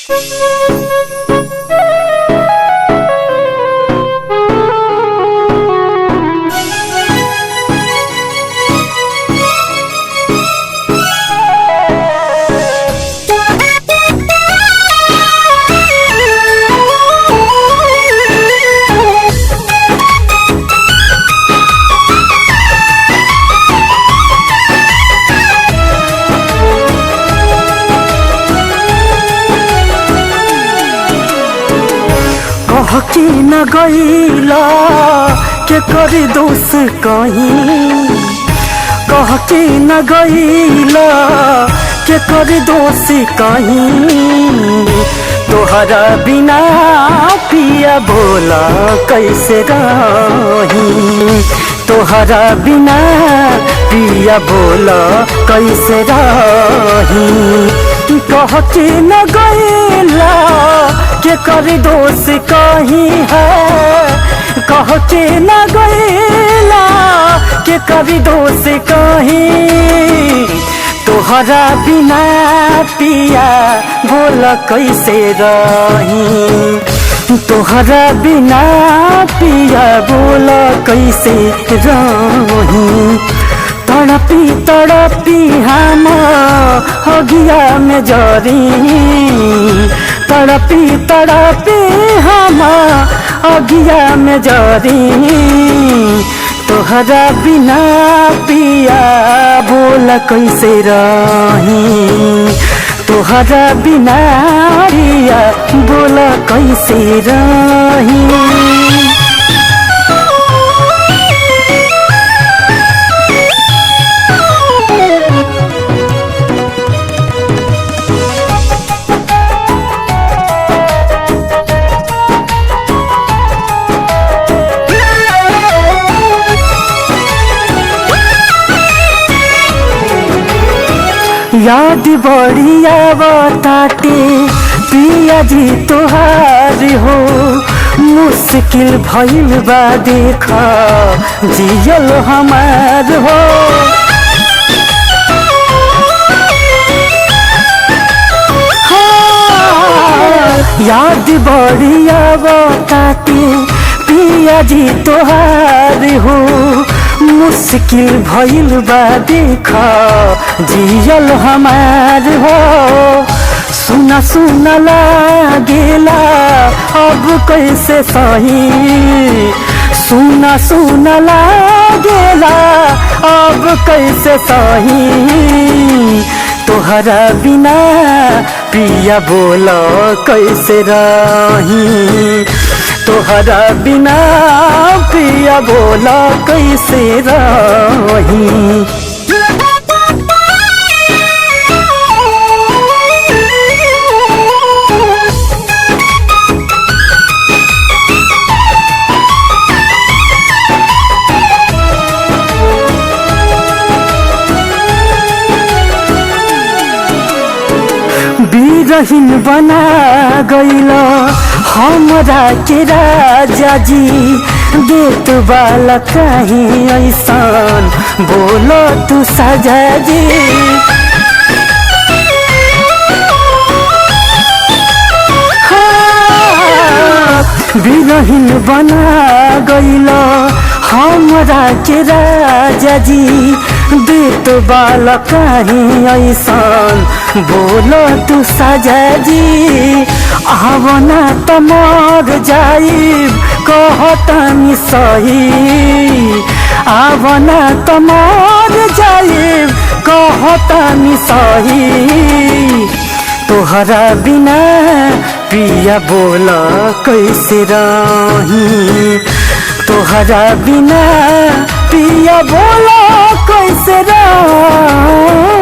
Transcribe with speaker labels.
Speaker 1: कहके न गईला के करी दोष कहीं, कहके न गईला के करी दोष कहीं। तोहरा बिना पिया बोला कैसे रही, तोहरा बिना पिया बोला कैसे रही। कहके न गईला के करी दोष कहीं है, कहके न गईला के करी दोष कहीं। तोहरा बिना पिया बोला कैसे रही, तोहरा बिना पिया बोला कैसे रही। तड़पी तड़पी हम अगिया में जरी, तड़पी तड़पी हम अगिया में जरी। तोहरा बिना पिया बोला कैसे रही, तोहरा बिना पिया बोला कैसे रही। याद बढ़िया बताते पिया जी तोहार हो, मुश्किल भइल बा देखा जियल हमार हो। याद बढ़िया बताते पिया जी तोहार हो, मुश्किल भइल बा देखा जियल हमार हो। सुना सुना लागेला अब कैसे सही, सुना सुना लागेला अब कैसे सही। तोहरा बिना पिया बोला कैसे रही, तोहरा बिना पिया बोला कैसे रही। बिरहीन बना गईला हमरा के राजा जी, देत वाला कहीं ऐसान बोलो तू सजा जी। बिरहीन बना गईला हमरा के राजा जी, देत वाला कहीं ऐसान बोलो तू सजा जी। आवना त मर जाई कहतनी सही, आवना त मर जाई कहतनी सही। तोहरा बिना पिया बोला कैसे रही, तोहरा बिना पिया बोला कैसे रही।